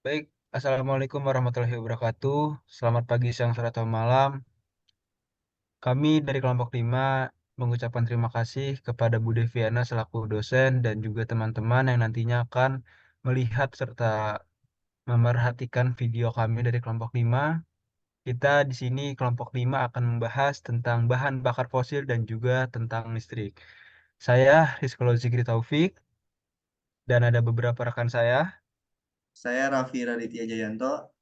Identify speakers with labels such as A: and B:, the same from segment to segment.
A: Baik, Assalamualaikum warahmatullahi wabarakatuh. Selamat pagi, siang, sore, atau malam. Kami dari kelompok 5 mengucapkan terima kasih kepada Bu Deviana selaku dosen dan juga teman-teman yang nantinya akan melihat serta memerhatikan video kami dari kelompok 5. Kita di sini kelompok 5 akan membahas tentang bahan bakar fosil dan juga tentang listrik. Saya Rizky Zikri Taufik dan ada beberapa rekan saya.
B: Saya Raffi Raditya Jayanto.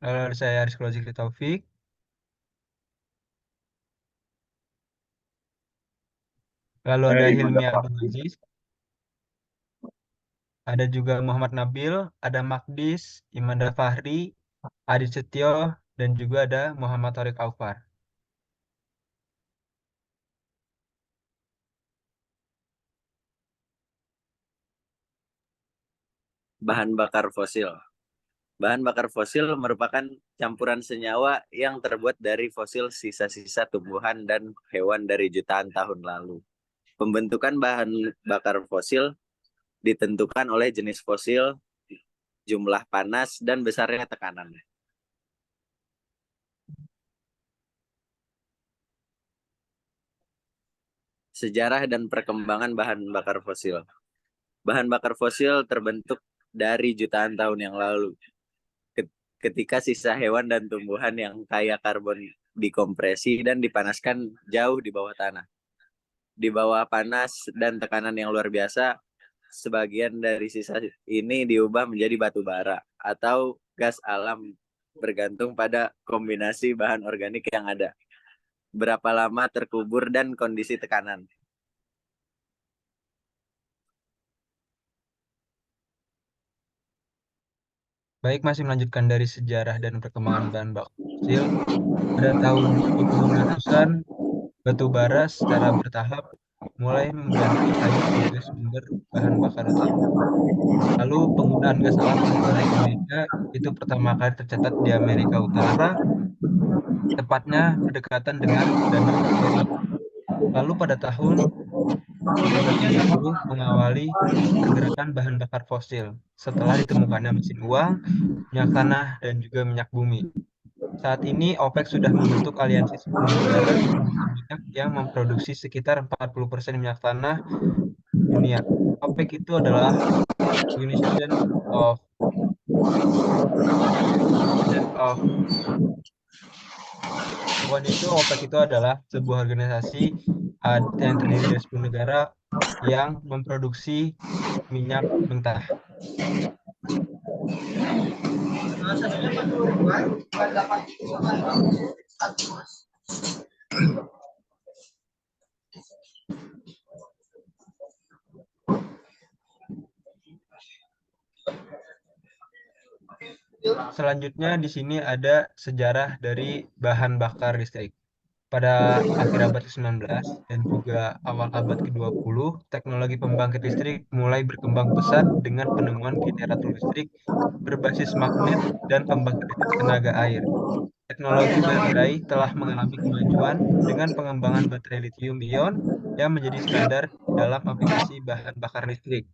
A: Lalu ada saya Rizky Zikri Taufik. Lalu ada Hilmi Abdul Aziz. Ada juga Muhammad Nabil, ada Magdis, Imanda Fahri, Adi Setio, dan juga ada Muhammad Tariq Aufar.
C: Bahan bakar fosil. Bahan bakar fosil merupakan campuran senyawa yang terbuat dari fosil sisa-sisa tumbuhan dan hewan dari jutaan tahun lalu. Pembentukan bahan bakar fosil ditentukan oleh jenis fosil, jumlah panas, dan besarnya tekanan. Sejarah dan perkembangan bahan bakar fosil. Bahan bakar fosil terbentuk dari jutaan tahun yang lalu, ketika sisa hewan dan tumbuhan yang kaya karbon dikompresi dan dipanaskan jauh di bawah tanah. Di bawah panas dan tekanan yang luar biasa, sebagian dari sisa ini diubah menjadi batu bara atau gas alam, bergantung pada kombinasi bahan organik yang ada, berapa lama terkubur, dan kondisi tekanan.
A: Baik, masih melanjutkan dari sejarah dan perkembangan bahan bakar fosil. Pada tahun 20-an, batu bara secara bertahap mulai mengganti kayu sebagai sumber bahan bakar utama. Lalu penggunaan gas alam mulai di Amerika itu pertama kali tercatat di Amerika Utara, tepatnya berdekatan dengan Danau Erie. Lalu pada tahun 1970 mengawali pergerakan bahan bakar fosil setelah ditemukannya mesin uang, minyak tanah, dan juga minyak bumi. Saat ini OPEC sudah membentuk aliansi 10 negara produsen minyak yang memproduksi sekitar 40% minyak tanah dunia. OPEC itu adalah Organization of Pokoknya itu OPEC itu adalah sebuah organisasi yang terdiri dari 10 negara yang memproduksi minyak mentah. Selanjutnya di sini ada sejarah dari bahan bakar listrik. Pada akhir abad ke-19 dan juga awal abad ke-20, teknologi pembangkit listrik mulai berkembang pesat dengan penemuan generator listrik berbasis magnet dan pembangkit listrik tenaga air. Teknologi baterai telah mengalami kemajuan dengan pengembangan baterai lithium-ion yang menjadi standar dalam aplikasi bahan bakar listrik.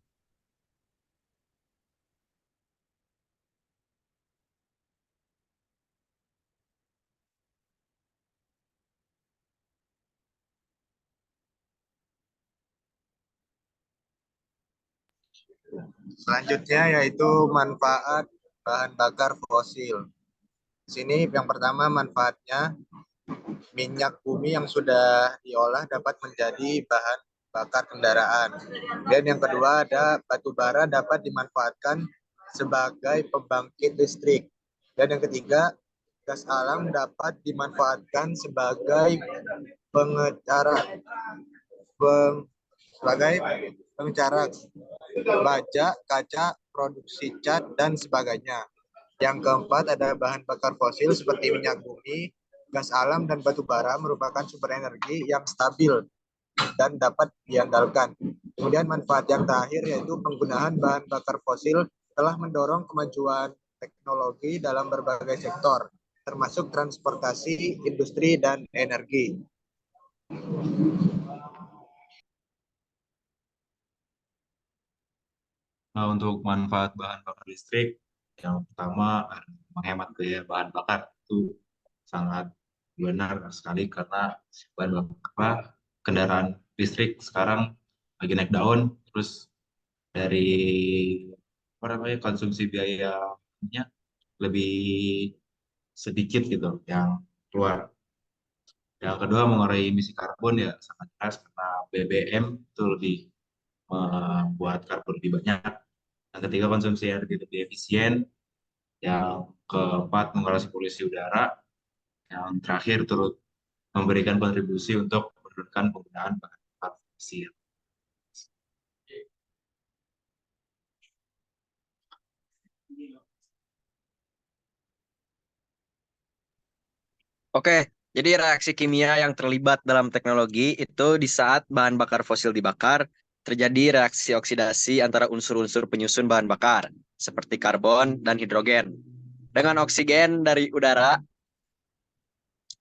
B: Selanjutnya yaitu manfaat bahan bakar fosil. Di sini yang pertama manfaatnya minyak bumi yang sudah diolah dapat menjadi bahan bakar kendaraan. Dan yang kedua ada batu bara dapat dimanfaatkan sebagai pembangkit listrik. Dan yang ketiga gas alam dapat dimanfaatkan sebagai pengecara sebagai pengecara baja, kaca, produksi cat, dan sebagainya. Yang keempat ada bahan bakar fosil seperti minyak bumi, gas alam, dan batu bara merupakan sumber energi yang stabil dan dapat diandalkan. Kemudian manfaat yang terakhir yaitu penggunaan bahan bakar fosil telah mendorong kemajuan teknologi dalam berbagai sektor, termasuk transportasi, industri, dan energi.
D: Untuk manfaat bahan bakar listrik, yang pertama menghemat biaya bahan bakar itu sangat benar sekali karena bahan bakar kendaraan listrik sekarang lagi naik daun, terus dari apa namanya konsumsi biayanya lebih sedikit gitu yang keluar. Yang kedua mengurangi emisi karbon ya sangat jelas karena BBM itu lebih membuat karbon lebih banyak. Yang ketiga konsumsi energi lebih efisien. Yang keempat mengurangi polusi udara. Yang terakhir turut memberikan kontribusi untuk menurunkan penggunaan bahan bakar fosil.
E: Oke, jadi reaksi kimia yang terlibat dalam teknologi itu di saat bahan bakar fosil dibakar, terjadi reaksi oksidasi antara unsur-unsur penyusun bahan bakar, seperti karbon dan hidrogen. Dengan oksigen dari udara,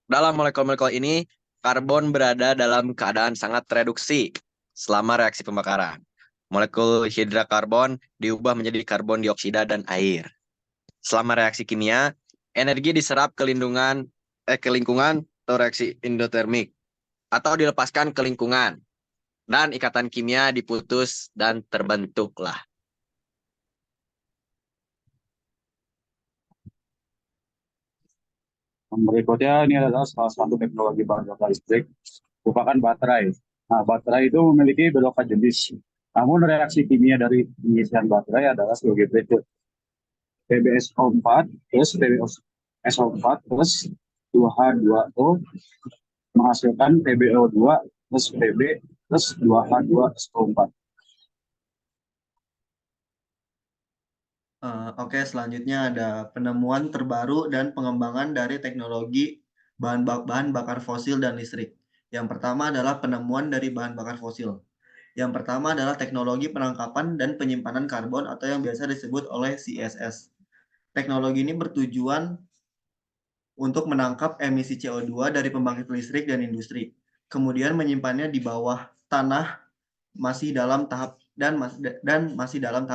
E: dalam molekul-molekul ini, karbon berada dalam keadaan sangat reduksi selama reaksi pembakaran. Molekul hidrokarbon diubah menjadi karbon dioksida dan air. Selama reaksi kimia, energi diserap ke lingkungan atau reaksi endotermik atau dilepaskan ke lingkungan dan ikatan kimia diputus dan terbentuklah.
F: Berikutnya ini adalah salah satu teknologi bahan bakar listrik, merupakan baterai. Nah, baterai itu memiliki beberapa jenis. Namun reaksi kimia dari pengisian baterai adalah sebagai berikut. PbSO4 plus PbSO4 plus 2H2O menghasilkan PbO2 plus Pb plus 2H2SO4.
G: Oke, selanjutnya ada penemuan terbaru dan pengembangan dari teknologi bahan bakar fosil dan listrik. Yang pertama adalah penemuan dari bahan bakar fosil. Yang pertama adalah teknologi penangkapan dan penyimpanan karbon atau yang biasa disebut oleh CSS. Teknologi ini bertujuan untuk menangkap emisi CO2 dari pembangkit listrik dan industri, kemudian menyimpannya di bawah tanah masih dalam tahap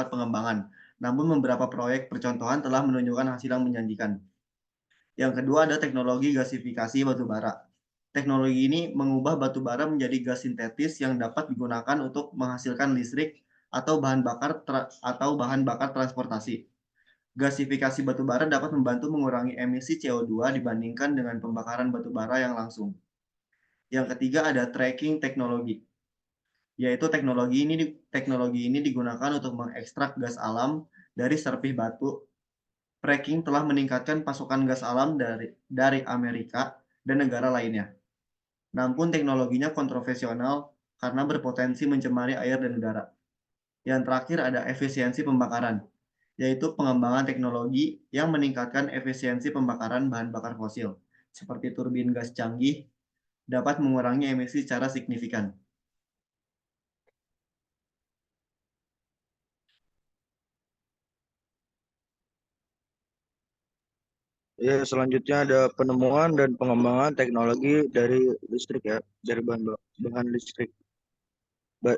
G: pengembangan. Namun beberapa proyek percontohan telah menunjukkan hasil yang menjanjikan. Yang kedua ada teknologi gasifikasi batu bara. Teknologi ini mengubah batu bara menjadi gas sintetis yang dapat digunakan untuk menghasilkan listrik atau bahan bakar transportasi. Gasifikasi batu bara dapat membantu mengurangi emisi CO2 dibandingkan dengan pembakaran batu bara yang langsung. Yang ketiga ada tracking teknologi, yaitu teknologi ini digunakan untuk mengekstrak gas alam dari serpih batu. Fracking telah meningkatkan pasokan gas alam dari Amerika dan negara lainnya. Namun teknologinya kontroversial karena berpotensi mencemari air dan udara. Yang terakhir ada efisiensi pembakaran, yaitu pengembangan teknologi yang meningkatkan efisiensi pembakaran bahan bakar fosil, seperti turbin gas canggih, dapat mengurangi emisi secara signifikan.
H: Ya, selanjutnya ada penemuan dan pengembangan teknologi dari listrik ya, dari bahan listrik.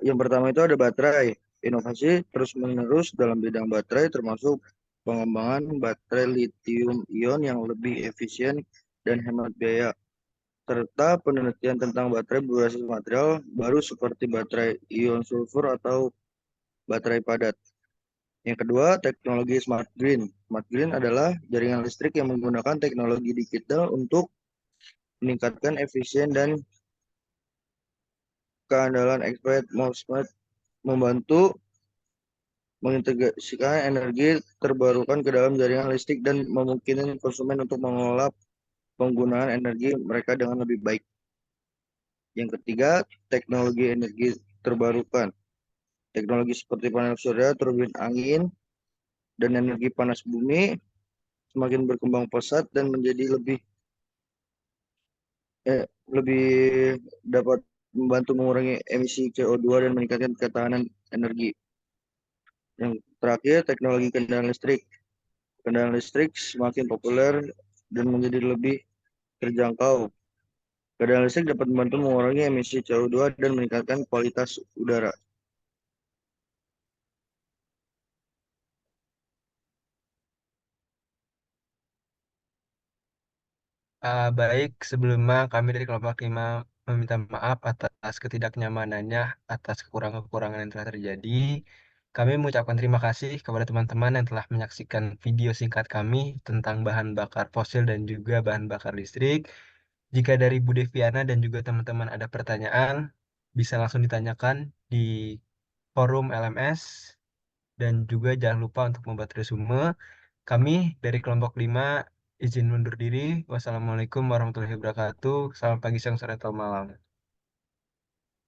H: Yang pertama itu ada baterai. Inovasi terus-menerus dalam bidang baterai termasuk pengembangan baterai lithium ion yang lebih efisien dan hemat biaya, serta penelitian tentang baterai berbasis material baru seperti baterai ion sulfur atau baterai padat. Yang kedua, teknologi smart green. Smart green adalah jaringan listrik yang menggunakan teknologi digital untuk meningkatkan efisien dan keandalan expired MOSFET, membantu mengintegrasikan energi terbarukan ke dalam jaringan listrik dan memungkinkan konsumen untuk mengelola penggunaan energi mereka dengan lebih baik. Yang ketiga, teknologi energi terbarukan. Teknologi seperti panel surya, turbin angin, dan energi panas bumi semakin berkembang pesat dan menjadi lebih dapat membantu mengurangi emisi CO2 dan meningkatkan ketahanan energi. Yang terakhir, teknologi kendaraan listrik. Kendaraan listrik semakin populer dan menjadi lebih terjangkau. Kendaraan listrik dapat membantu mengurangi emisi CO2 dan meningkatkan kualitas udara.
A: Baik, sebelumnya kami dari kelompok 5 meminta maaf atas ketidaknyamanannya, atas kekurangan-kekurangan yang telah terjadi. Kami mengucapkan terima kasih kepada teman-teman yang telah menyaksikan video singkat kami tentang bahan bakar fosil dan juga bahan bakar listrik. Jika dari Bu Deviana dan juga teman-teman ada pertanyaan, bisa langsung ditanyakan di forum LMS dan juga jangan lupa untuk membuat resume. Kami dari kelompok 5 izin mundur diri. Wassalamualaikum warahmatullahi wabarakatuh. Selamat pagi, siang, sore, atau malam.